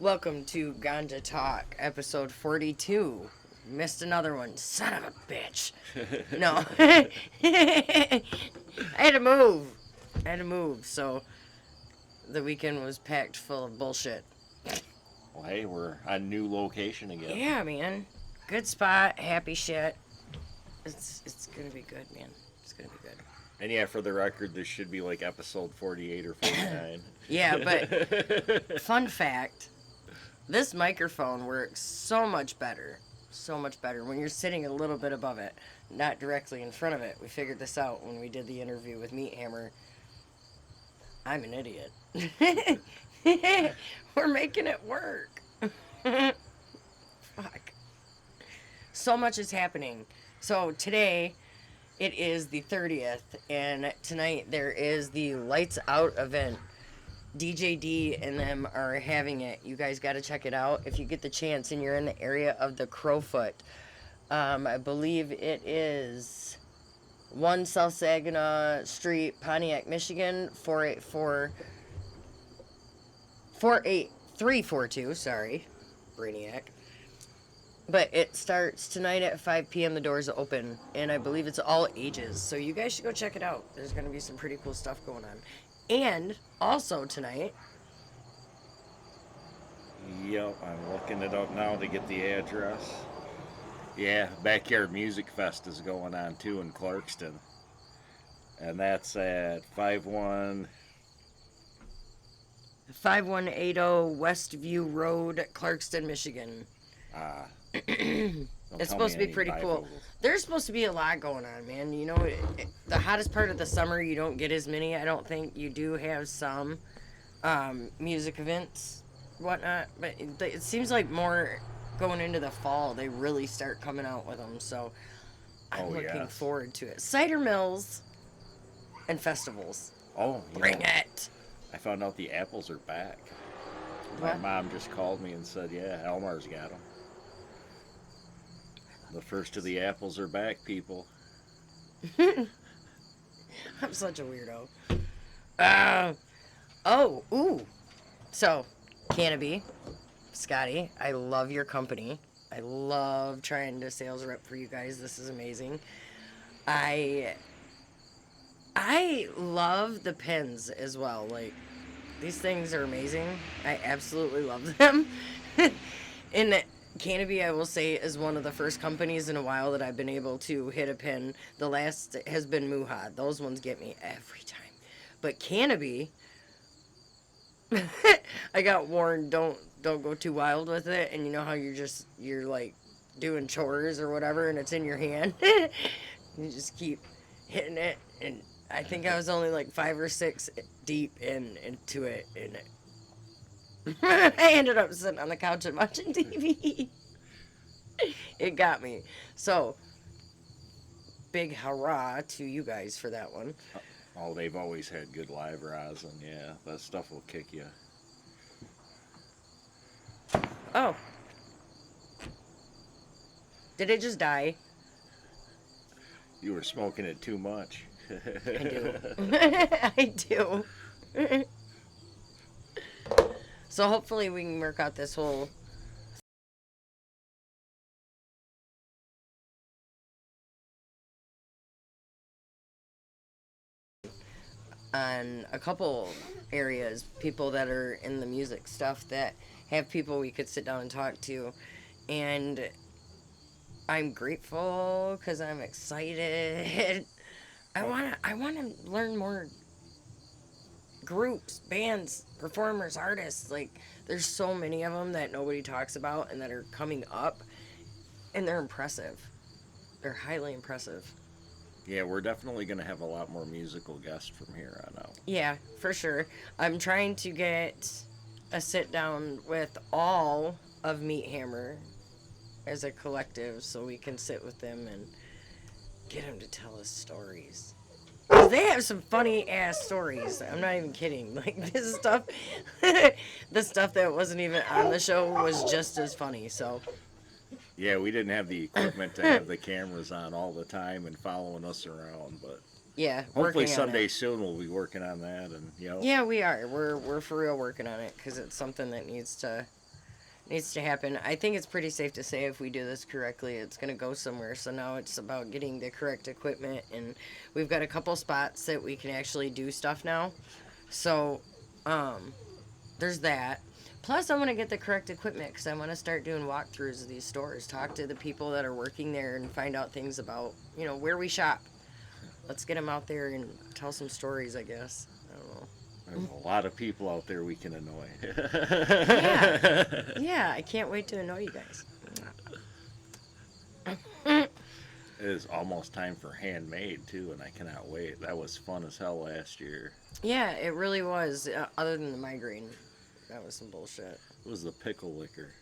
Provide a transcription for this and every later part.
Welcome to Ganja Talk, episode 42. Missed another one. Son of a bitch. No. I had to move, so the weekend was packed full of bullshit. Well, hey, we're on new location again. Yeah, man. Good spot, happy shit. It's gonna be good, man. It's gonna be good. And yeah, for the record, this should be like episode 48 or 49. Yeah, but fun fact, this microphone works so much better. So much better when you're sitting a little bit above it, not directly in front of it. We figured this out when we did the interview with Meat Hammer. I'm an idiot. We're making it work. Fuck. So much is happening. So today, it is the 30th, and tonight there is the Lights Out event. DJ D and them are having it. You guys got to check it out if you get the chance and you're in the area of the Crofoot. I believe it is 1 South Saginaw Street, Pontiac, Michigan, 48342, sorry, Brainiac. But it starts tonight at 5 p.m. The doors open, and I believe it's all ages. So you guys should go check it out. There's going to be some pretty cool stuff going on. And also tonight. Yep, I'm looking it up now to get the address. Yeah, Backyard Music Fest is going on too in Clarkston. And that's at 5180 Westview Road, Clarkston, Michigan. It's supposed to be pretty cool. There's supposed to be a lot going on, man. You know, the hottest part of the summer, you don't get as many. I don't think you do have some music events, whatnot. But it seems like more going into the fall, they really start coming out with them. So I'm looking forward to it. Cider mills and festivals. Oh, bring it. I found out the apples are back. What? My mom just called me and said, yeah, Elmar's got them. The first of the apples are back, people. I'm such a weirdo. So, cannabis, Scotty, I love your company. I love trying to sales rep for you guys. This is amazing. I love the pens as well. Like, these things are amazing. I absolutely love them. And Cannabis, I will say, is one of the first companies in a while that I've been able to hit a pin. The last has been Muha. Those ones get me every time. But Cannabis, I got warned, don't go too wild with it. And you know how you're like doing chores or whatever and it's in your hand? You just keep hitting it. And I think I was only like 5 or 6 deep into it. And I ended up sitting on the couch and watching TV. It got me. So, big hurrah to you guys for that one. Oh, they've always had good live rosin. Yeah, that stuff will kick you. Oh. Did it just die? You were smoking it too much. I do. I do. So hopefully we can work out this whole on a couple areas, people that are in the music stuff that have people we could sit down and talk to. And I'm grateful because I'm excited. I want to learn more groups, bands, performers, artists. Like, there's so many of them that nobody talks about and that are coming up, and they're impressive. They're highly impressive. Yeah, we're definitely going to have a lot more musical guests from here on out. Yeah, for sure. I'm trying to get a sit down with all of Meat Hammer as a collective so we can sit with them and get them to tell us stories. They have some funny ass stories. I'm not even kidding. Like, this stuff, the stuff that wasn't even on the show was just as funny. So, yeah, we didn't have the equipment to have the cameras on all the time and following us around, but yeah, hopefully someday soon we'll be working on that. And yeah, we are. We're for real working on it because it's something that needs to needs to happen. I think it's pretty safe to say if we do this correctly, it's going to go somewhere. So now it's about getting the correct equipment, and we've got a couple spots that we can actually do stuff now. So, there's that. Plus, I want to get the correct equipment because I want to start doing walkthroughs of these stores, talk to the people that are working there, and find out things about, where we shop. Let's get them out there and tell some stories, I guess. I don't know. There's a lot of people out there we can annoy. Yeah. Yeah, I can't wait to annoy you guys. It is almost time for handmade, too, and I cannot wait. That was fun as hell last year. Yeah, it really was, other than the migraine. That was some bullshit. It was the pickle liquor.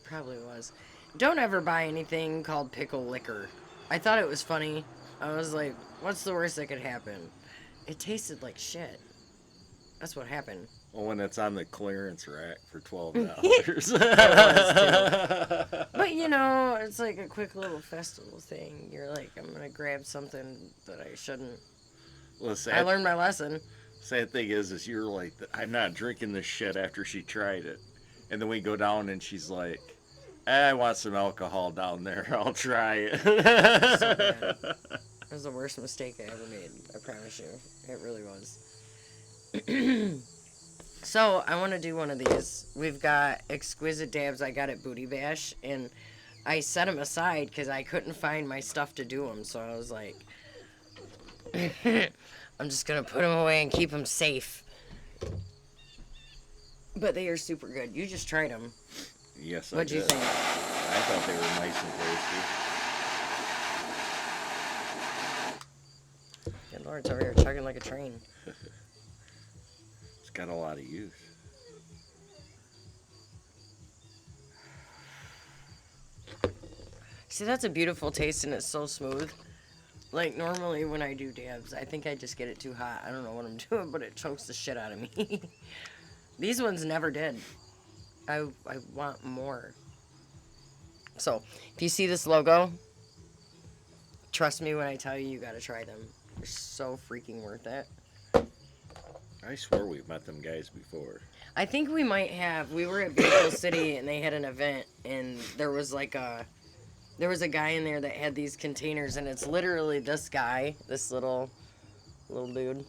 Probably was. Don't ever buy anything called pickle liquor. I thought it was funny. I was like, what's the worst that could happen? It tasted like shit. That's what happened. Well, when it's on the clearance rack for $12. But, it's like a quick little festival thing. You're like, I'm going to grab something that I shouldn't. Well, I learned my lesson. Sad thing is you're like, I'm not drinking this shit after she tried it. And then we go down and she's like, I want some alcohol down there. I'll try it. So bad. It was the worst mistake I ever made. I promise you. It really was. So, I want to do one of these. We've got exquisite dabs I got at Booty Bash, and I set them aside because I couldn't find my stuff to do them. So I was like, I'm just going to put them away and keep them safe. But they are super good. You just tried them. Yes, What'd you think? I thought they were nice and tasty. Good Lord, it's over here chugging like a train. It's got a lot of use. See, that's a beautiful taste, and it's so smooth. Like, normally when I do dabs, I think I just get it too hot. I don't know what I'm doing, but it chokes the shit out of me. These ones never did. I want more. So, if you see this logo, trust me when I tell you, you gotta try them. They're so freaking worth it. I swear we've met them guys before. I think we might have. We were at Beagle City, and they had an event, and there was a guy in there that had these containers, and it's literally this guy, this little dude.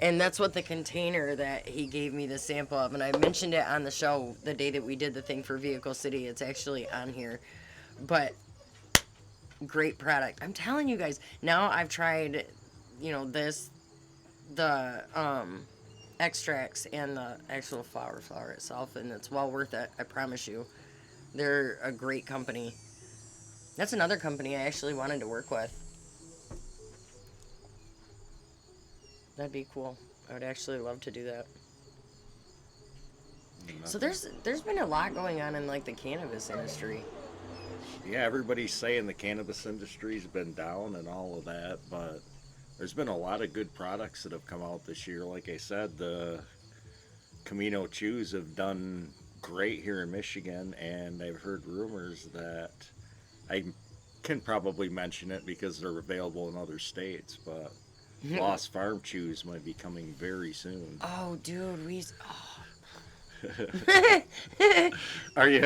And that's what the container that he gave me the sample of. And I mentioned it on the show the day that we did the thing for Vehicle City. It's actually on here. But great product. I'm telling you guys, now I've tried, the extracts and the actual flower itself, and it's well worth it. I promise you. They're a great company. That's another company I actually wanted to work with. That'd be cool. I would actually love to do that. So there's been a lot going on in like the cannabis industry. Yeah, everybody's saying the cannabis industry's been down and all of that, but there's been a lot of good products that have come out this year. Like I said, the Camino Chews have done great here in Michigan, and I've heard rumors that I can probably mention it because they're available in other states, but Lost Farm Chews might be coming very soon. Oh, dude, Are you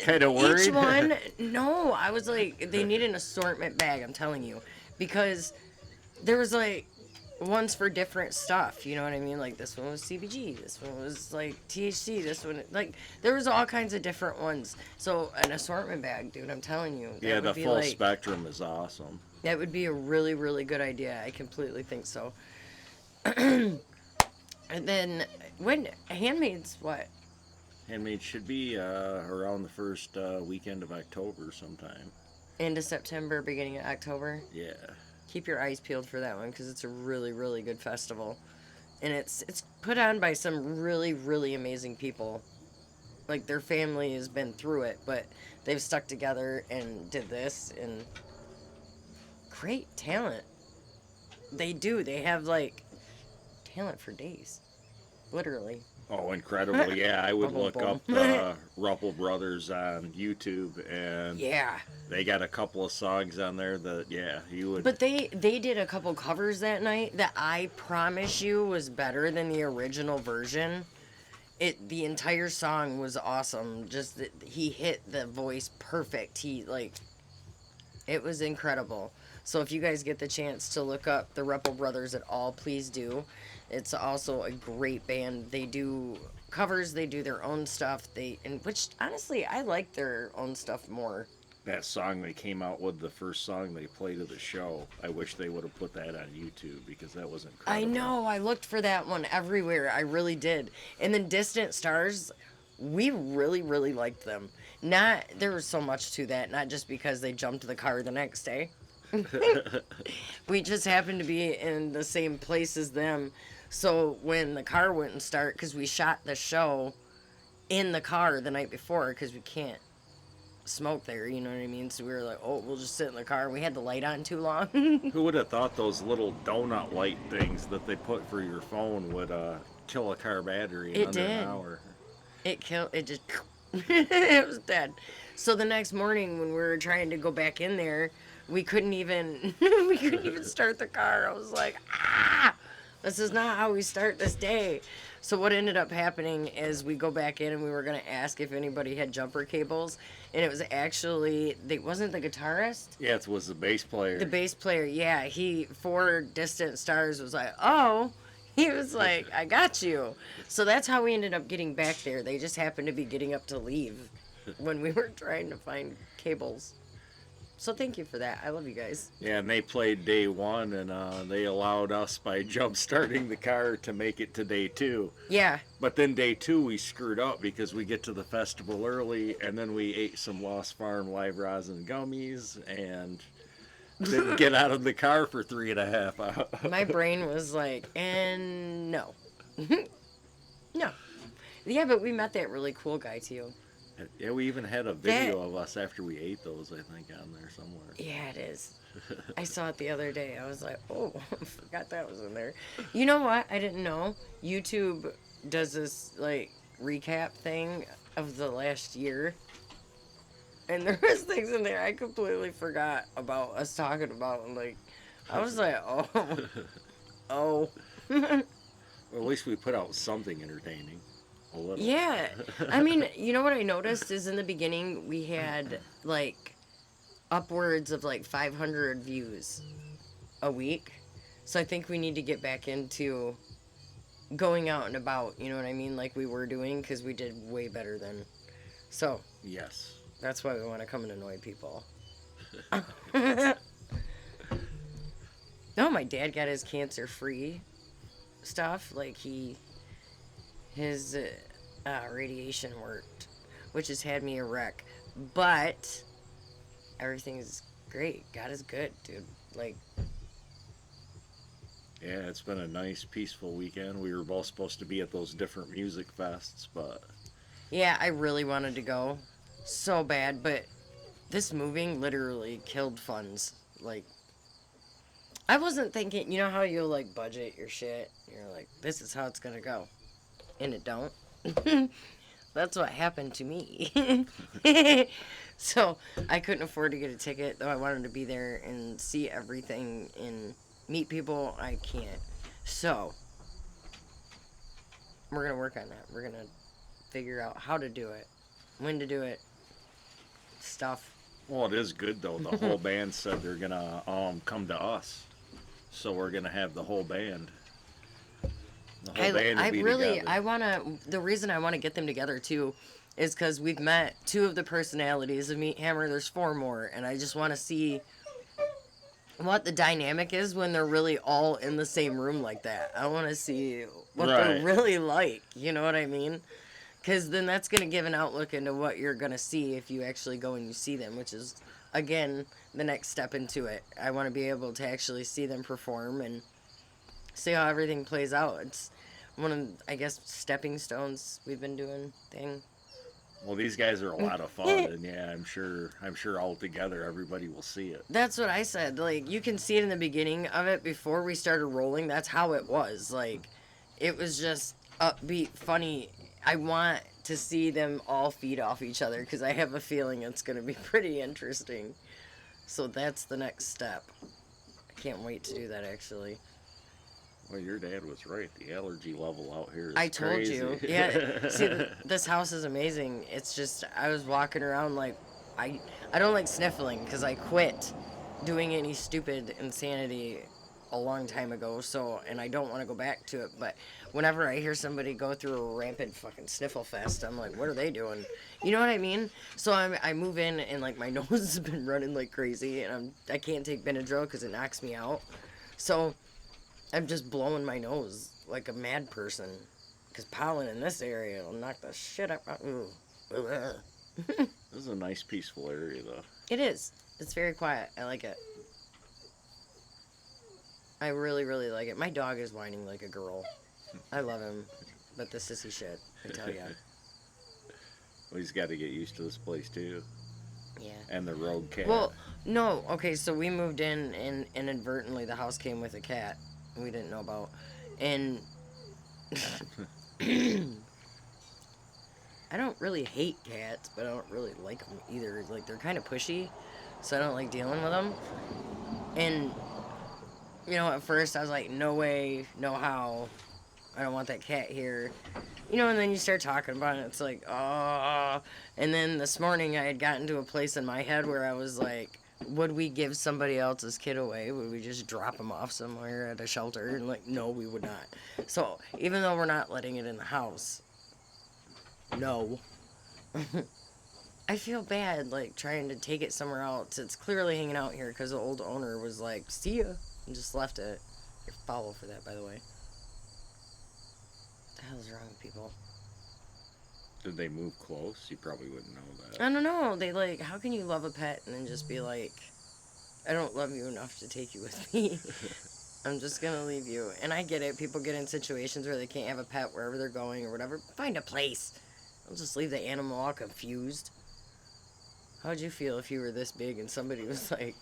kind of worried? Each one, no, I was like, they need an assortment bag, I'm telling you, because there was like ones for different stuff, you know what I mean? Like this one was CBG, this one was like THC, this one, like there was all kinds of different ones. So an assortment bag, dude, I'm telling you. Yeah, the full spectrum is awesome. That would be a really, really good idea. I completely think so. And then when Handmaid's what? Handmade should be around the first weekend of October sometime. End of September, beginning of October. Yeah. Keep your eyes peeled for that one because it's a really, really good festival. And it's put on by some really, really amazing people. Like, their family has been through it, but they've stuck together and did this, and great talent. They do. They have, like, talent for days. Literally. Oh, incredible. Yeah, I would look up Ruppel Brothers on YouTube, and yeah, they got a couple of songs on there that, yeah, you would. But they did a couple covers that night that I promise you was better than the original version. the entire song was awesome. Just that he hit the voice perfect. He like it was incredible. So if you guys get the chance to look up the Rebel Brothers at all, please do. It's also a great band. They do covers, they do their own stuff. And which honestly I like their own stuff more. That song they came out with, the first song they played at the show, I wish they would have put that on YouTube because that was incredible. I know, I looked for that one everywhere. I really did. And then Distant Stars, we really, really liked them. Not there was so much to that, not just because they jumped the car the next day. We just happened to be in the same place as them. So when the car wouldn't start, because we shot the show in the car the night before, because we can't smoke there, you know what I mean? So we were like, oh, we'll just sit in the car. We had the light on too long. Who would have thought those little donut light things that they put for your phone would kill a car battery in It under did. an hour? It killed, it just, it was dead. So the next morning when we were trying to go back in there, we couldn't even, we couldn't even start the car. I was like, this is not how we start this day. So what ended up happening is we go back in and we were going to ask if anybody had jumper cables. And it was actually, they wasn't the guitarist? Yeah, it was the bass player. The bass player, yeah. He, for Distant Stars, was like, oh. He was like, I got you. So that's how we ended up getting back there. They just happened to be getting up to leave when we were trying to find cables. So thank you for that. I love you guys. Yeah, and they played day one, and they allowed us by jump starting the car to make it to day two. Yeah. But then day two we screwed up because we get to the festival early, and then we ate some Lost Farm live rosin gummies and didn't get out of the car for 3.5 hours. My brain was like, and no. No. Yeah, but we met that really cool guy too. Yeah, we even had a video of us after we ate those, I think, on there somewhere. Yeah, it is. I saw it the other day. I was like, oh, I forgot that was in there. You know what? I didn't know. YouTube does this, like, recap thing of the last year. And there was things in there I completely forgot about us talking about. And, like, I was like, oh. Oh. Well, at least we put out something entertaining. A little. Yeah. I mean, you know what I noticed is in the beginning we had, like, upwards of, like, 500 views a week. So I think we need to get back into going out and about, you know what I mean, like we were doing, because we did way better then. So. Yes. That's why we want to come and annoy people. No, my dad got his cancer-free stuff. Like, his radiation worked, which has had me a wreck. But everything's great. God is good, dude. Like, yeah, it's been a nice, peaceful weekend. We were both supposed to be at those different music fests, but... Yeah, I really wanted to go so bad, but this moving literally killed funds. Like, I wasn't thinking, you know how you like budget your shit? You're like, this is how it's gonna go. And it don't. That's what happened to me. So I couldn't afford to get a ticket, though I wanted to be there and see everything and meet people. I can't. So we're gonna work on that. We're gonna figure out how to do it, when to do it, stuff. Well, it is good, though. The whole band said they're gonna come to us. So we're gonna have the whole band. The whole band will be together. The reason I want to get them together too is because we've met 2 of the personalities of Meat Hammer. There's 4 more, and I just want to see what the dynamic is when they're really all in the same room like that. I want to see what they're really like, you know what I mean? Because then that's going to give an outlook into what you're going to see if you actually go and you see them, which is, again, the next step into it. I want to be able to actually see them perform and see how everything plays out. It's one of, I guess, stepping stones we've been doing thing. Well, these guys are a lot of fun, and yeah, I'm sure all together everybody will see it. That's what I said. Like, you can see it in the beginning of it before we started rolling. That's how it was. Like, it was just upbeat, funny. I want to see them all feed off each other because I have a feeling it's going to be pretty interesting. So that's the next step. I can't wait to do that, actually. Well, your dad was right. The allergy level out here is I told crazy. you. Yeah. See, this house is amazing. It's just I was walking around like I I don't like sniffling because I quit doing any stupid insanity a long time ago. So and I don't want to go back to it. But whenever I hear somebody go through a rampant fucking sniffle fest, I'm like, what are they doing? You know what I mean? So I move in and like my nose has been running like crazy and I can't take Benadryl because it knocks me out. So I'm just blowing my nose like a mad person. Because pollen in this area will knock the shit up. Ooh. This is a nice, peaceful area, though. It is. It's very quiet. I like it. I really, really like it. My dog is whining like a girl. I love him. But the sissy shit, I tell ya. Well, he's got to get used to this place, too. Yeah. And the road cat. Well, no. Okay, so we moved in and inadvertently the house came with a cat we didn't know about. And I don't really hate cats, but I don't really like them either. Like, they're kind of pushy, so I don't like dealing with them. And, you know, at first I was like, no way, no how. I don't want that cat here. You know, and then you start talking about it. It's like, oh. And then this morning I had gotten to a place in my head where I was like, would we give somebody else's kid away? Would we just drop him off somewhere at a shelter? And like, no, we would not. So even though we're not letting it in the house, no. I feel bad, like, trying to take it somewhere else. It's clearly hanging out here because the old owner was like, see ya, and just left it. You're foul for that, by the way. What the hell is wrong with people? Did they move close? You probably wouldn't know that. I don't know. They, like, how can you love a pet and then just be like, I don't love you enough to take you with me. I'm just going to leave you. And I get it. People get in situations where they can't have a pet wherever they're going or whatever. Find a place. I'll just leave the animal all confused. How'd you feel if you were this big and somebody was like,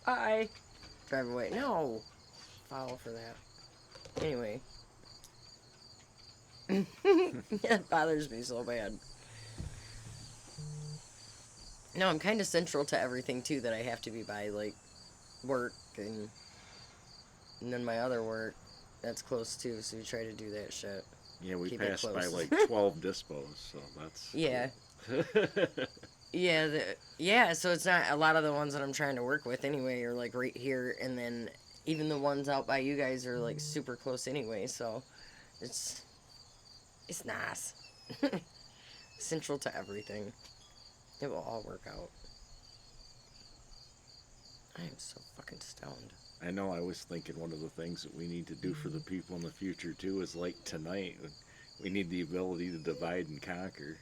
hi, drive away? No. Foul for that. Anyway. It bothers me so bad. No, I'm kind of central to everything, too, that I have to be by, like, work and then my other work. That's close, too, so we try to do that shit. Yeah, we Keep it passed by close. like 12 dispos, so that's Yeah. cool. Yeah, so it's not a lot of the ones that I'm trying to work with anyway are like right here, and then even the ones out by you guys are like super close anyway, so it's nice. Central to everything. It will all work out. I am so fucking stoned. I know I was thinking one of the things that we need to do for the people in the future too is like tonight, we need the ability to divide and conquer.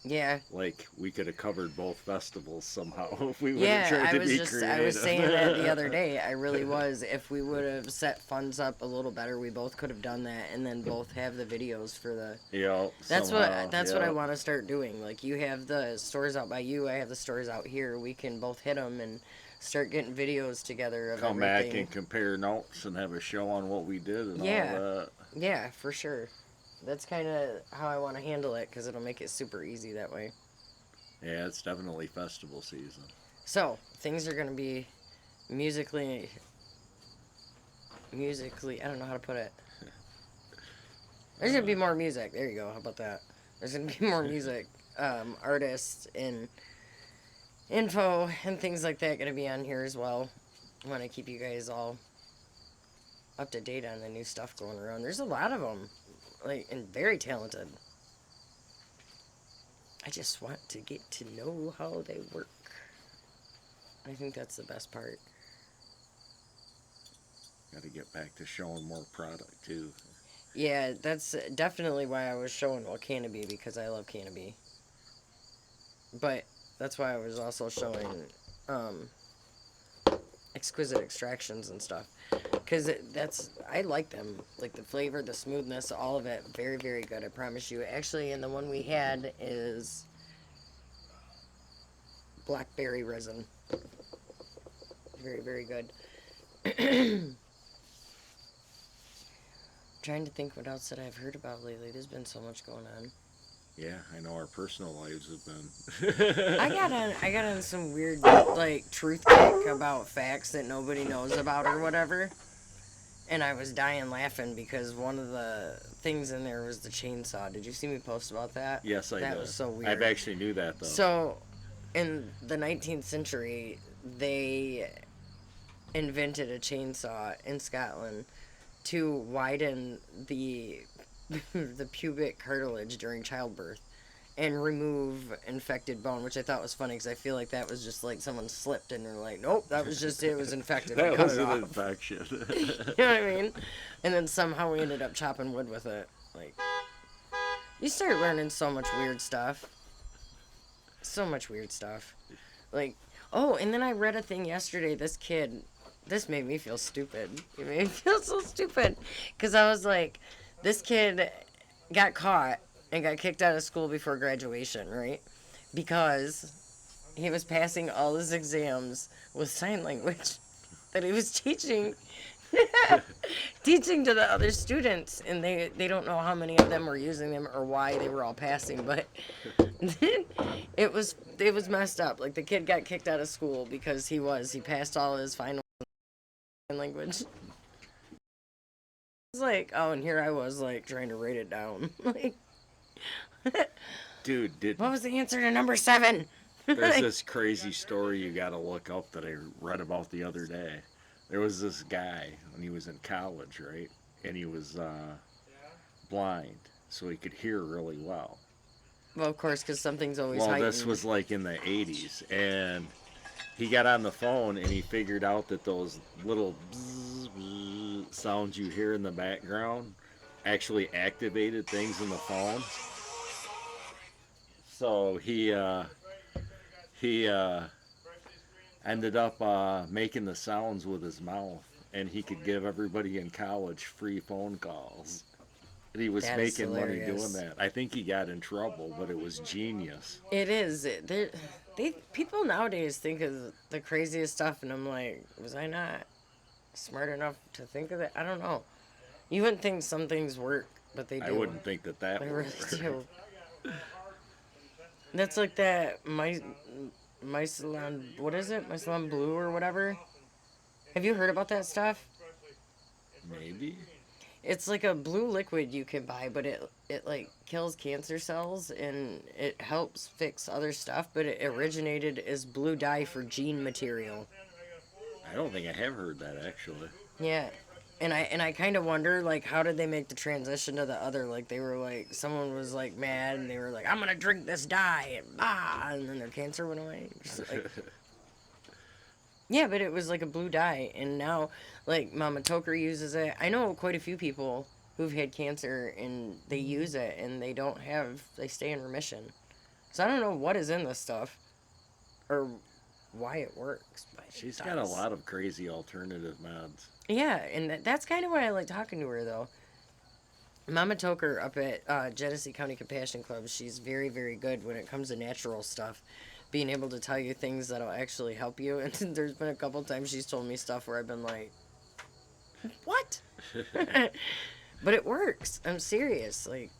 Yeah. Like we could have covered both festivals somehow if we would Yeah, have tried to be I was creative. saying that the other day. I really was. If we would have set funds up a little better, we both could have done that, and then both have the videos for the. Yeah. That's what I want to start doing. Like you have the stores out by you, I have the stores out here. We can both hit them and start getting videos together of Come everything. back and compare notes and have a show on what we did and Yeah. all that. Yeah, for sure. That's kind of how I want to handle it because it'll make it super easy that way. Yeah, it's definitely festival season. So, things are going to be musically, I don't know how to put it. There's going to be more music. There you go. How about that? There's going to be more music, artists, and info and things like that going to be on here as well. I want to keep you guys all up to date on the new stuff going around. There's a lot of them, like, and very talented. I just want to get to know how they work. I think that's the best part. Got to get back to showing more product too. Yeah, that's definitely why I was showing cannabis, because I love cannabis. But that's why I was also showing exquisite extractions and stuff. Because I like them. Like the flavor, the smoothness, all of it. Very, very good, I promise you. Actually, and the one we had is blackberry resin. Very, very good. Trying to think what else that I've heard about lately. There's been so much going on. Yeah, I know our personal lives have been. I got on some weird like truth kick about facts that nobody knows about or whatever. And I was dying laughing because one of the things in there was the chainsaw. Did you see me post about that? Yes, I That did. was so weird. I've actually knew that though. So, in the 19th century, they invented a chainsaw in Scotland to widen the the pubic cartilage during childbirth and remove infected bone, which I thought was funny because I feel like that was just like someone slipped and they're like, nope, that was just it was infected. That cut was it an off. infection. You know what I mean? And then somehow we ended up chopping wood with it. Like, you start learning so much weird stuff. So much weird stuff. Like, oh, and then I read a thing yesterday. This made me feel stupid. It made me feel so stupid. Because I was like, this kid got caught and got kicked out of school before graduation, right? Because he was passing all his exams with sign language that he was teaching. Teaching to the other students, and they don't know how many of them were using them or why they were all passing, but it was messed up. Like, the kid got kicked out of school because he passed all his final language. It's like, oh, and here I was like trying to write it down. Like, Dude, what was the answer to number 7? there's this crazy story you gotta look up that I read about the other day. There was this guy when he was in college, right? And he was blind, so he could hear really well. Well, of course, because something's always Well, heightened. this was like in the 80s, and he got on the phone and he figured out that those little bzz, bzz sounds you hear in the background actually activated things in the phone. So he ended up making the sounds with his mouth, and he could give everybody in college free phone calls. And he was That is making money hilarious. doing that. I think he got in trouble, but it was genius. It is. People nowadays think of the craziest stuff, and I'm like, was I not smart enough to think of it? I don't know. You wouldn't think some things work, but they do. I wouldn't think that They would really work. do. That's like that Mycelon, what is it? Mycelon Blue or whatever. Have you heard about that stuff? Maybe. It's like a blue liquid you can buy, but it like kills cancer cells and it helps fix other stuff, but it originated as blue dye for gene material. I don't think I have heard that actually. Yeah. And I kind of wonder, like, how did they make the transition to the other? Like, they were like, someone was like mad and they were like, I'm gonna drink this dye and and then their cancer went away. Just like, yeah, but it was like a blue dye, and now, like, Mama Toker uses it. I know quite a few people who've had cancer, and they use it, and they stay in remission. So I don't know what is in this stuff, or why it works, but She's it got a does. lot of crazy alternative meds. Yeah, and that's kind of why I like talking to her, though. Mama Toker up at Genesee County Compassion Club, she's very, very good when it comes to natural stuff. Being able to tell you things that'll actually help you. And there's been a couple times she's told me stuff where I've been like, what? But it works. I'm serious. Like,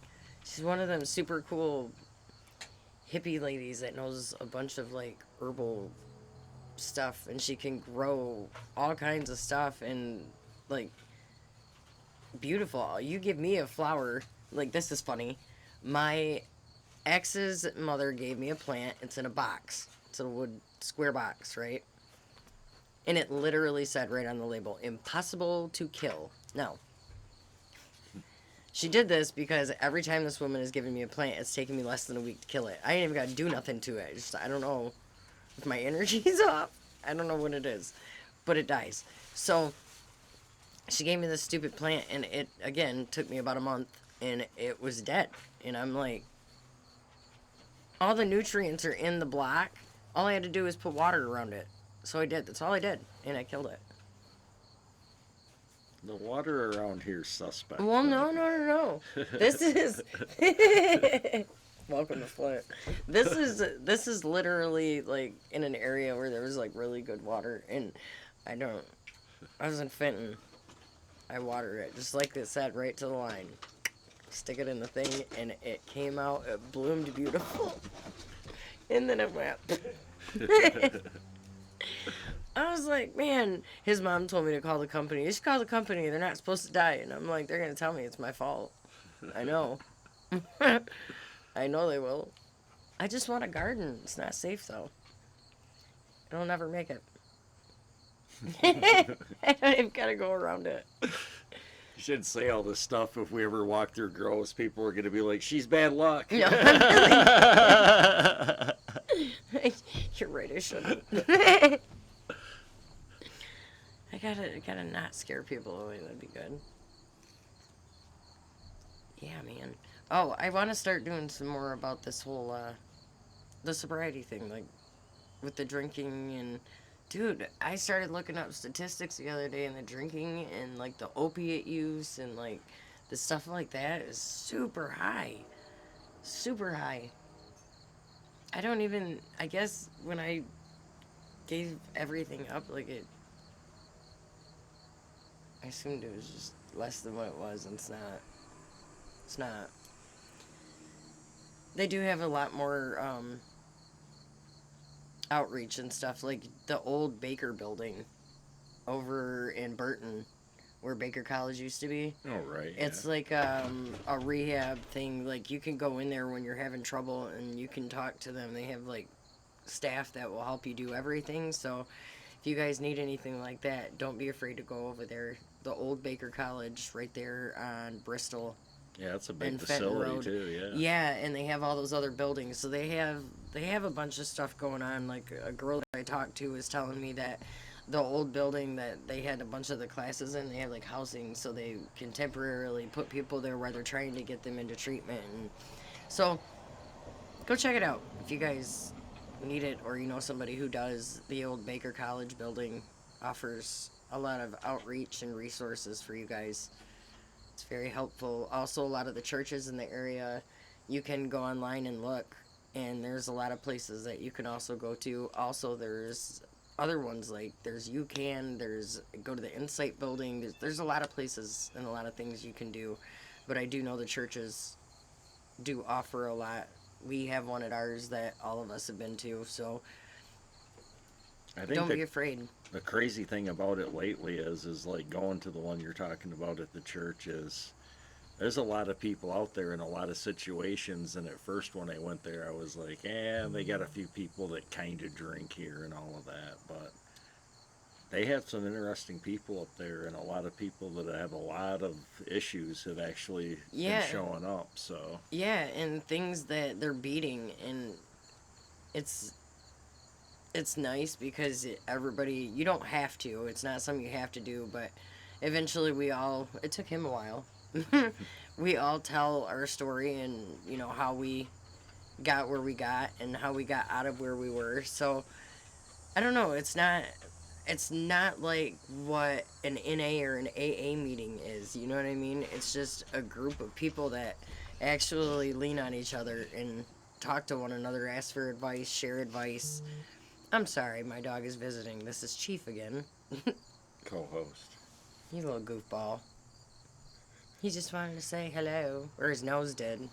she's one of them super cool hippie ladies that knows a bunch of, like, herbal stuff. And she can grow all kinds of stuff and, like, beautiful. You give me a flower, like, this is funny. My ex's mother gave me a plant. It's in a box. It's a wood square box, right? And it literally said right on the label, impossible to kill. No. She did this because every time this woman has given me a plant, it's taken me less than a week to kill it. I ain't even got to do nothing to it. I don't know if my energy's off. I don't know what it is. But it dies. So she gave me this stupid plant, and it, again, took me about a month, and it was dead. And I'm like, all the nutrients are in the block. All I had to do was put water around it. So I did. That's all I did. And I killed it. The water around here is suspect. Well, no. This is... Welcome to Flint. This is literally, like, in an area where there was, like, really good water. And I was in Fenton. I watered it, just like it said, right to the line. Stick it in the thing, and it came out. It bloomed beautiful. And then it went... I was like, man, his mom told me to call the company. You should call the company. They're not supposed to die. And I'm like, they're going to tell me it's my fault. I know. I know they will. I just want a garden. It's not safe, though. It'll never make it. I don't even got to go around it. You shouldn't say all this stuff if we ever walk through grows. People are going to be like, she's bad luck. No, you're right, I shouldn't. I gotta not scare people away. That'd be good. Yeah, man. Oh, I want to start doing some more about this whole the sobriety thing, like with the drinking and. Dude, I started looking up statistics the other day, and the drinking and like the opiate use and like the stuff like that is super high, super high. I don't even. I guess when I gave everything up, like it, I assumed it was just less than what it was, and it's not. It's not. They do have a lot more outreach and stuff, like the old Baker building over in Burton, where Baker College used to be. Oh, right. It's yeah. like a rehab thing. Like you can go in there when you're having trouble, and you can talk to them. They have like staff that will help you do everything. So if you guys need anything like that, don't be afraid to go over there. The old Baker College, right there on Bristol. Yeah, it's a big And Fenton facility, Road. too, yeah. Yeah, and they have all those other buildings. So they have a bunch of stuff going on. Like a girl that I talked to was telling me that the old building that they had a bunch of the classes in, they have like housing, so they can temporarily put people there while they're trying to get them into treatment. And so go check it out if you guys need it, or you know somebody who does. The old Baker College building offers a lot of outreach and resources for you guys. It's very helpful. Also, a lot of the churches in the area, you can go online and look, and there's a lot of places that you can also go to. Also, there's other ones like there's UCAN, there's go to the Insight building. There's a lot of places and a lot of things you can do, but I do know the churches do offer a lot. We have one at ours that all of us have been to, so I think don't be afraid. the crazy thing about it lately is like going to the one you're talking about at the church is there's a lot of people out there in a lot of situations, and at first when I went there I was like, they got a few people that kind of drink here and all of that, but they have some interesting people up there, and a lot of people that have a lot of issues have actually Yeah. been showing up, so Yeah, and things that they're beating, and it's it's nice because everybody, you don't have to, it's not something you have to do, but eventually it took him a while. We all tell our story, and you know how we got where we got and how we got out of where we were. So I don't know, it's not like what an NA or an AA meeting is, you know what I mean? It's just a group of people that actually lean on each other and talk to one another, ask for advice, share advice. I'm sorry, my dog is visiting. This is Chief again. co-host. You little goofball. He just wanted to say hello. Or his nose did.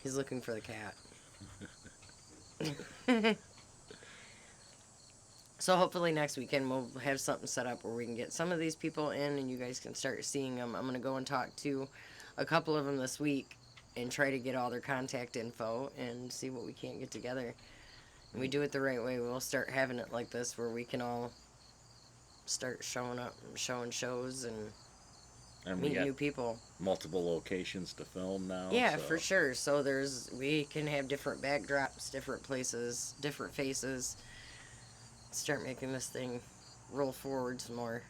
He's looking for the cat. So hopefully next weekend we'll have something set up where we can get some of these people in and you guys can start seeing them. I'm going to go and talk to a couple of them this week and try to get all their contact info and see what we can't get together. And we do it the right way, we'll start having it like this where we can all start showing up and showing shows and And we meet got new people. multiple locations to film now. Yeah, so. for sure. So we can have different backdrops, different places, different faces. Start making this thing roll forward some more.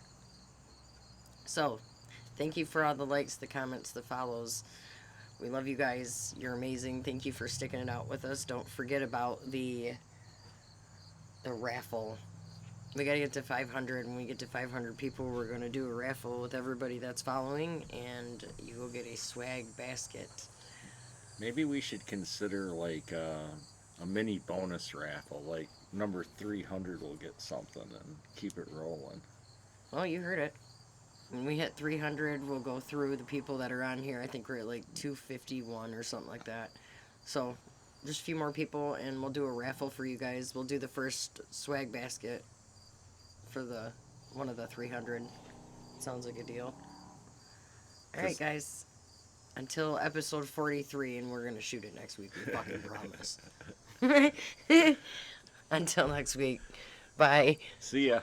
So, thank you for all the likes, the comments, the follows. We love you guys. You're amazing. Thank you for sticking it out with us. Don't forget about the raffle. We gotta get to 500. When we get to 500 people, we're gonna do a raffle with everybody that's following, and you will get a swag basket. Maybe we should consider like a mini bonus raffle. Like number 300 will get something and keep it rolling. Well, you heard it. When we hit 300, we'll go through the people that are on here. I think we're at like 251 or something like that. So just a few more people, and we'll do a raffle for you guys. We'll do the first swag basket for the one of the 300. Sounds like a deal. All right, guys. Until episode 43, and we're gonna shoot it next week. We fucking promise. Until next week. Bye. See ya.